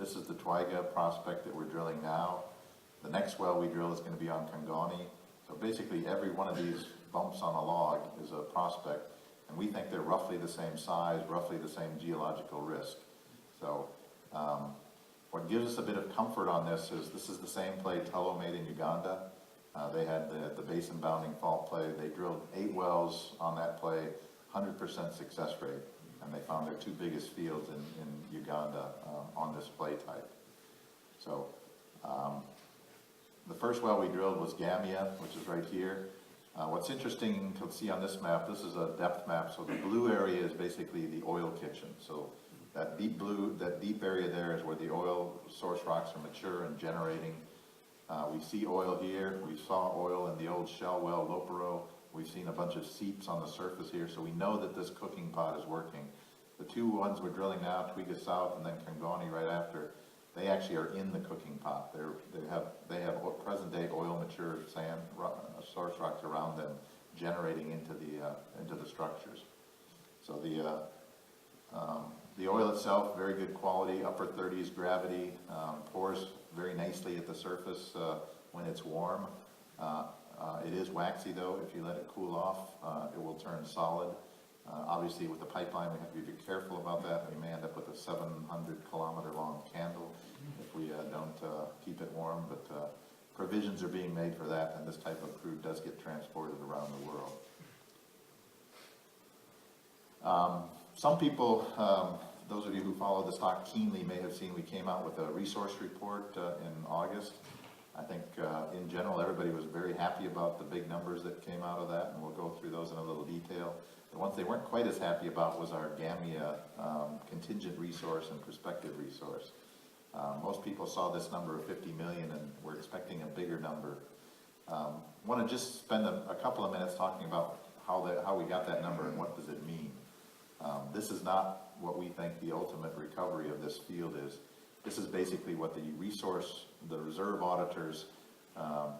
This is the Twiga prospect that we're drilling now. The next well we drill is going to be on Kangoni. So basically every one of these bumps on a log is a prospect, and we think they're roughly the same size, roughly the same geological risk. So what gives us a bit of comfort on this is the same play Tullow made in Uganda. They had the basin bounding fault play. They drilled 8 wells on that play, 100% success rate, and they found their 2 biggest fields in Uganda on this play type. So the first well we drilled was Gamia, which is right here. What's interesting to see on this map, this is a depth map, so the blue area is basically the oil kitchen. So that deep blue, that deep area there is where the oil source rocks are mature and generating. We see oil here. We saw oil in the old shell well, Lopero. We've seen a bunch of seeps on the surface here, so we know that this cooking pot is working. The 2 ones we're drilling now, Twiga South and then Kangoni right after, they actually are in the cooking pot. They have present-day oil mature sand source rocks around them, generating into the structures. So the oil itself, very good quality, upper 30s gravity, pours very nicely at the surface when it's warm. It is waxy though. If you let it cool off, it will turn solid. Obviously with the pipeline, we have to be very careful about that. We may end up with a 700-kilometer long candle if we don't keep it warm, but provisions are being made for that, and this type of crude does get transported around the world. Some people, those of you who follow the stock keenly may have seen we came out with a resource report in August. I think in general everybody was very happy about the big numbers that came out of that, and we'll go through those in a little detail. The ones they weren't quite as happy about was our Gamia contingent resource and prospective resource. Most people saw this number of 50 million and we're expecting a bigger number. I want to just spend a couple of minutes talking about how we got that number and what does it mean. This is not what we think the ultimate recovery of this field is. This is basically what the reserve auditors,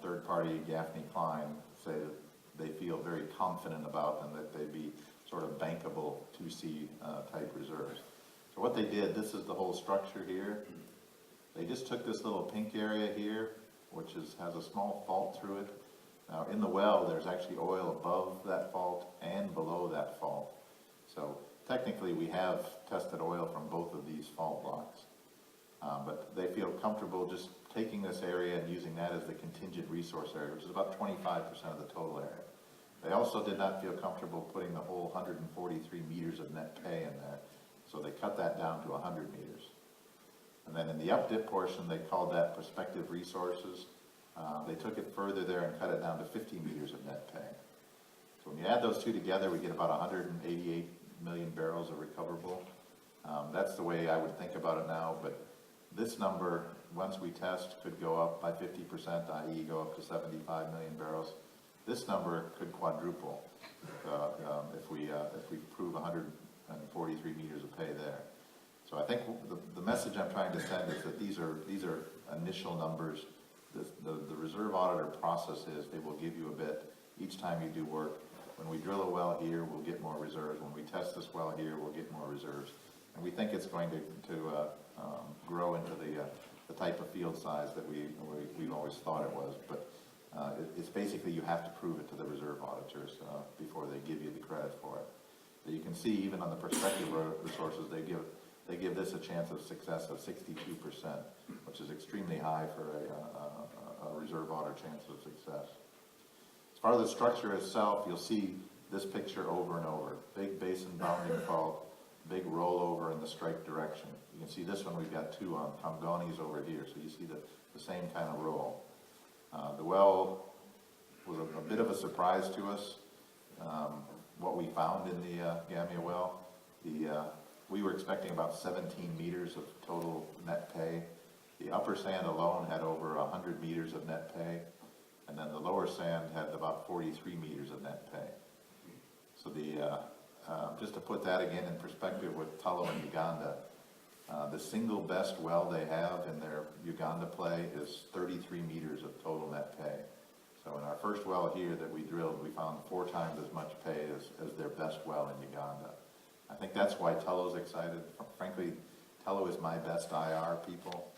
third party Gaffney Klein, say that they feel very confident about and that they'd be sort of bankable 2C type reserves. So what they did, this is the whole structure here. They just took this little pink area here, which has a small fault through it. Now in the well, there's actually oil above that fault and below that fault. So technically we have tested oil from both of these fault blocks. But they feel comfortable just taking this area and using that as the contingent resource area, which is about 25% of the total area. They also did not feel comfortable putting the whole 143 meters of net pay in there, so they cut that down to 100 meters. And then in the up-dip portion, they called that prospective resources. They took it further there and cut it down to 50 meters of net pay. So when you add those 2 together, we get about 188 million barrels of recoverable. That's the way I would think about it now, but this number, once we test, could go up by 50%, i.e. go up to 75 million barrels. This number could quadruple if we prove 143 meters of pay there. So I think the message I'm trying to send is that these are initial numbers. The reserve auditor process is they will give you a bit each time you do work. When we drill a well here, we'll get more reserves. When we test this well here, we'll get more reserves. And we think it's going to grow into the type of field size that we've always thought it was. But it's basically you have to prove it to the reserve auditors before they give you the credit for it. But you can see even on the prospective resources, they give this a chance of success of 62%, which is extremely high for a reserve auditor chance of success. As far as the structure itself, you'll see this picture over and over. Big basin bounding fault, big rollover in the strike direction. You can see this one we've got 2 on. Kangoni's over here, so you see the same kind of roll. The well was a bit of a surprise to us, what we found in the Gamia well. We were expecting about 17 meters of total net pay. The upper sand alone had over 100 meters of net pay, and then the lower sand had about 43 meters of net pay. So just to put that again in perspective with Tullow and Uganda, the single best well they have in their Uganda play is 33 meters of total net pay. So in our first well here that we drilled, we found 4 times as much pay as their best well in Uganda. I think that's why Tullow's excited. Frankly, Tello is my best IR people.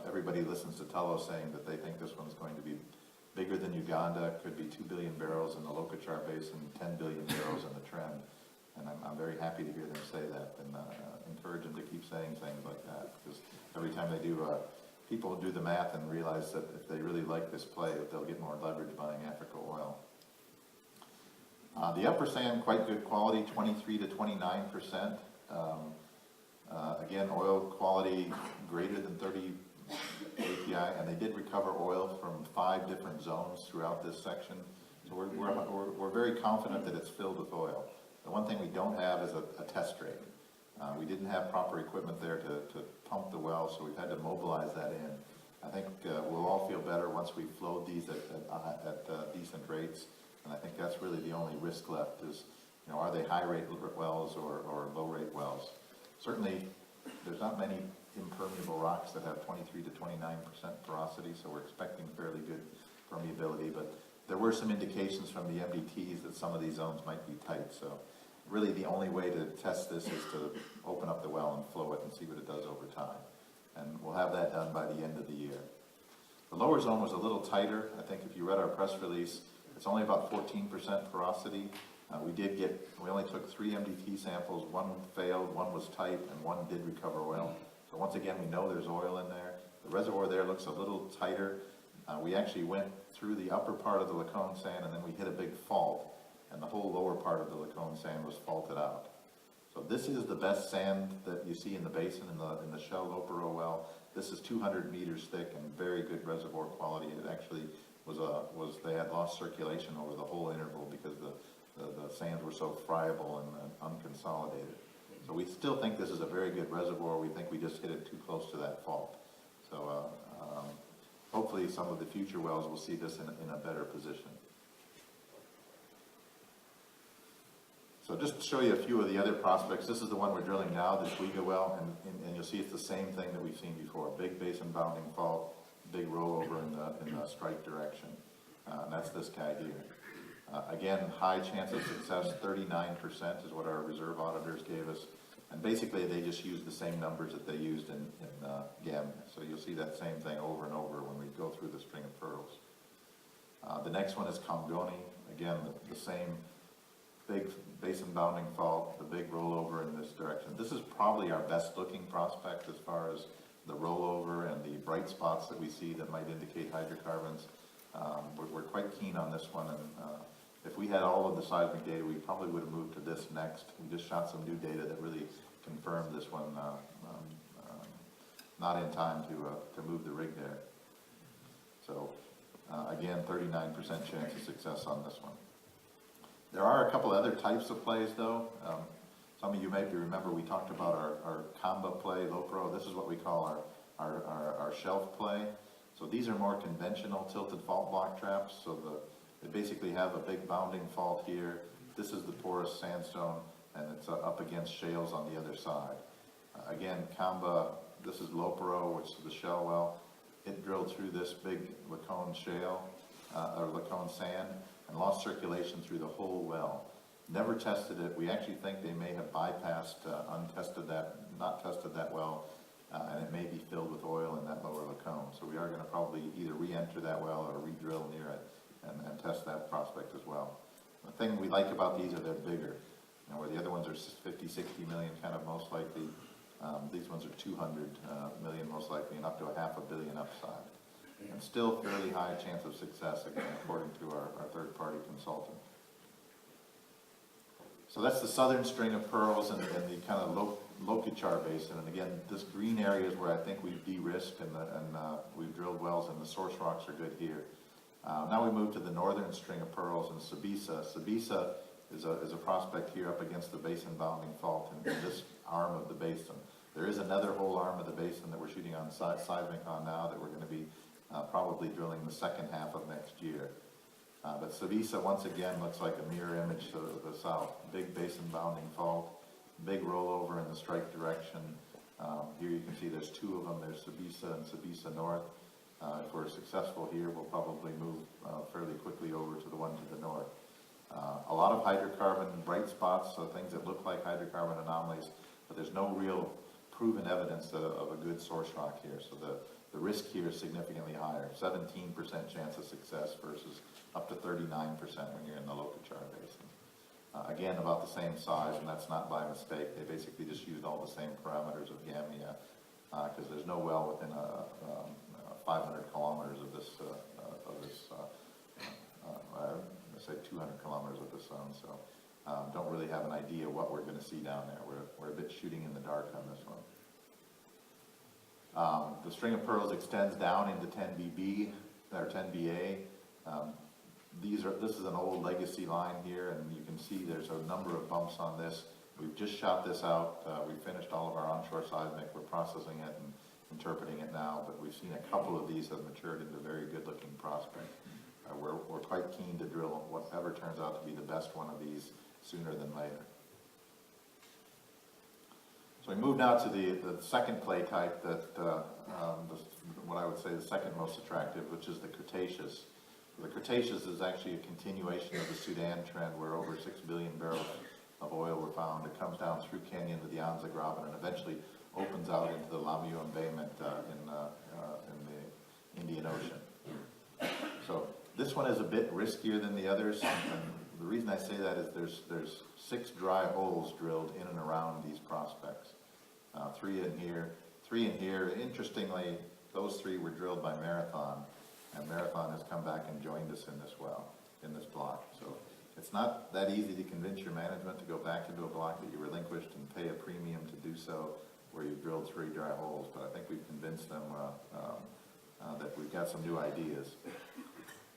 Everybody listens to Tello saying that they think this one's going to be bigger than Uganda, could be 2 billion barrels in the Lokochar Basin, 10 billion barrels in the trend. And I'm very happy to hear them say that, and encourage them to keep saying things like that, because every time they do, people do the math and realize that if they really like this play, they'll get more leverage buying Africa oil. The upper sand, quite good quality, 23 to 29%. Again, oil quality greater than 30 API, and they did recover oil from 5 different zones throughout this section. So we're very confident that it's filled with oil. The one thing we don't have is a test rate. We didn't have proper equipment there to pump the well, so we've had to mobilize that in. I think we'll all feel better once we flowed these at decent rates, and I think that's really the only risk left is, are they high rate wells or low rate wells? Certainly, there's not many impermeable rocks that have 23 to 29% porosity, so we're expecting fairly good permeability, but there were some indications from the MDTs that some of these zones might be tight, so really the only way to test this is to open up the well and flow it and see what it does over time. And we'll have that done by the end of the year. The lower zone was a little tighter. I think if you read our press release, it's only about 14% porosity. We only took 3 MDT samples. 1 failed, 1 was tight, and 1 did recover oil. So once again, we know there's oil in there. The reservoir there looks a little tighter. We actually went through the upper part of the Lacone sand, and then we hit a big fault, and the whole lower part of the Lacone sand was faulted out. So this is the best sand that you see in the basin in the Shell Lopero well. This is 200 meters thick and very good reservoir quality. It actually they had lost circulation over the whole interval because the sands were so friable and unconsolidated. So we still think this is a very good reservoir. We think we just hit it too close to that fault. So hopefully some of the future wells will see this in a better position. So just to show you a few of the other prospects, this is the one we're drilling now, the Twiga well, and you'll see it's the same thing that we've seen before. Big basin bounding fault, big rollover in the strike direction. And that's this guy here. Again, high chance of success, 39% is what our reserve auditors gave us. And basically they just used the same numbers that they used in GEM. So you'll see that same thing over and over when we go through the string of pearls. The next one is Kamgoni. Again, the same big basin bounding fault, the big rollover in this direction. This is probably our best looking prospect as far as the rollover and the bright spots that we see that might indicate hydrocarbons. We're quite keen on this one, and if we had all of the seismic data, we probably would have moved to this next. We just shot some new data that really confirmed this one, not in time to move the rig there. So again, 39% chance of success on this one. There are a couple other types of plays though. Some of you maybe remember we talked about our Kamba play, Lopero. This is what we call our shelf play. So these are more conventional tilted fault block traps. So they basically have a big bounding fault here. This is the porous sandstone, and it's up against shales on the other side. Again, Kamba, this is Lopero, which is the shell well. It drilled through this big Lacone shale, or Lacone sand, and lost circulation through the whole well. Never tested it. We actually think they may have bypassed, not tested that well, and it may be filled with oil in that lower Lacone. So we are going to probably either re-enter that well or re-drill near it and test that prospect as well. The thing we like about these are they're bigger. Where the other ones are 50, 60 million kind of most likely, these ones are 200 million most likely, and up to $500 million upside. And still fairly high chance of success, again, according to our third-party consultant. So that's the southern string of pearls and the kind of Lokochar Basin. And again, this green area is where I think we've de-risked and we've drilled wells, and the source rocks are good here. Now we move to the northern string of pearls in Sabisa. Sabisa is a prospect here up against the basin bounding fault in this arm of the basin. There is another whole arm of the basin that we're shooting on seismic on now that we're going to be probably drilling the second half of next year. But Sabisa, once again, looks like a mirror image to the south. Big basin bounding fault, big rollover in the strike direction. Here you can see there's 2 of them. There's Sabisa and Sabisa North. If we're successful here, we'll probably move fairly quickly over to the one to the north. A lot of hydrocarbon bright spots, so things that look like hydrocarbon anomalies, but there's no real proven evidence of a good source rock here. So the risk here is significantly higher, 17% chance of success versus up to 39% when you're in the Lokochar Basin. Again, about the same size, and that's not by mistake. They basically just used all the same parameters of Gambia, because there's no well within 500 kilometers of this, let's say 200 kilometers of the sun. So don't really have an idea what we're going to see down there. We're a bit shooting in the dark on this one. The string of pearls extends down into 10 BB, or 10 BA. This is an old legacy line here, and you can see there's a number of bumps on this. We've just shot this out. We finished all of our onshore seismic. We're processing it and interpreting it now, but we've seen a couple of these have matured into very good-looking prospects. We're quite keen to drill whatever turns out to be the best one of these sooner than later. So we move now to the second clay type that, what I would say the second most attractive, which is the Cretaceous. The Cretaceous is actually a continuation of the Sudan trend where over 6 billion barrels of oil were found. It comes down through Kenya into the Anza Graben and eventually opens out into the Lamu embayment in the Indian Ocean. So this one is a bit riskier than the others, and the reason I say that is there's 6 dry holes drilled in and around these prospects. 3 in here, 3 in here. Interestingly, those 3 were drilled by Marathon, and Marathon has come back and joined us in this well, in this block. So it's not that easy to convince your management to go back into a block that you relinquished and pay a premium to do so, where you've drilled 3 dry holes. But I think we've convinced them that we've got some new ideas.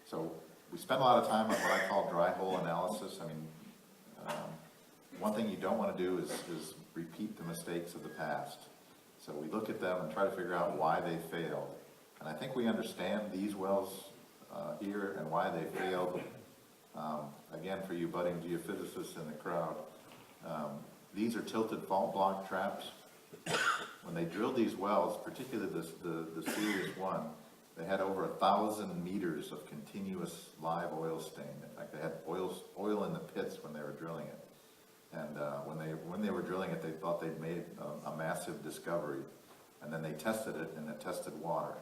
So we spent a lot of time on what I call dry hole analysis. I mean, one thing you don't want to do is repeat the mistakes of the past. So we look at them and try to figure out why they failed. And I think we understand these wells here and why they failed. Again, for you budding geophysicists in the crowd, these are tilted fault block traps. When they drilled these wells, particularly the serious one, they had over 1,000 meters of continuous live oil stain. In fact, they had oil in the pits when they were drilling it. And when they were drilling it, they thought they'd made a massive discovery. And then they tested it, and it tested water.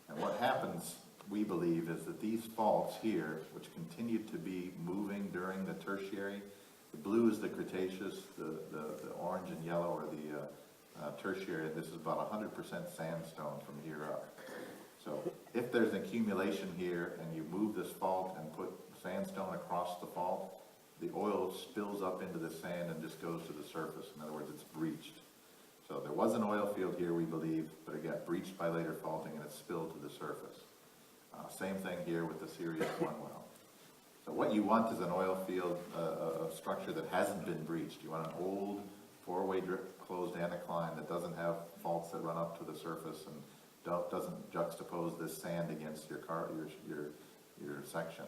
And what happens, we believe, is that these faults here, which continued to be moving during the tertiary, the blue is the Cretaceous, the orange and yellow are the tertiary. This is about 100% sandstone from here up. So if there's an accumulation here and you move this fault and put sandstone across the fault, the oil spills up into the sand and just goes to the surface. In other words, it's breached. So there was an oil field here, we believe, but it got breached by later faulting and it spilled to the surface. Same thing here with the Sirius 1 well. So what you want is an oil field, a structure that hasn't been breached. You want an old 4-way drip closed anticline that doesn't have faults that run up to the surface and doesn't juxtapose this sand against your section.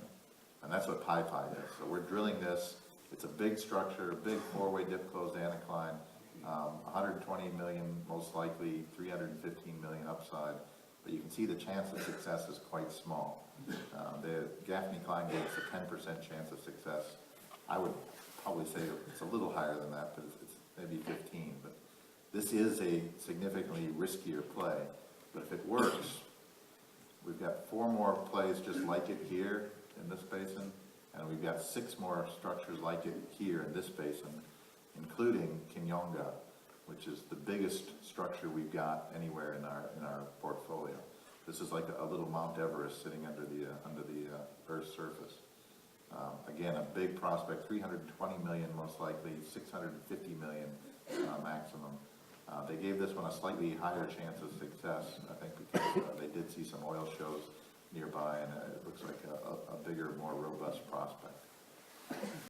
And that's what Pai Pai is. So we're drilling this. It's a big structure, a big 4-way dip closed anticline, 120 million most likely, 315 million upside. But you can see the chance of success is quite small. The Gaffney Klein gave us a 10% chance of success. I would probably say it's a little higher than that, but it's maybe 15. But this is a significantly riskier play. But if it works, we've got 4 more plays just like it here in this basin, and we've got 6 more structures like it here in this basin, including Kinyonga, which is the biggest structure we've got anywhere in our portfolio. This is like a little Mount Everest sitting under the Earth's surface. Again, a big prospect, 320 million most likely, 650 million maximum. They gave this one a slightly higher chance of success, I think, because they did see some oil shows nearby, and it looks like a bigger, more robust prospect.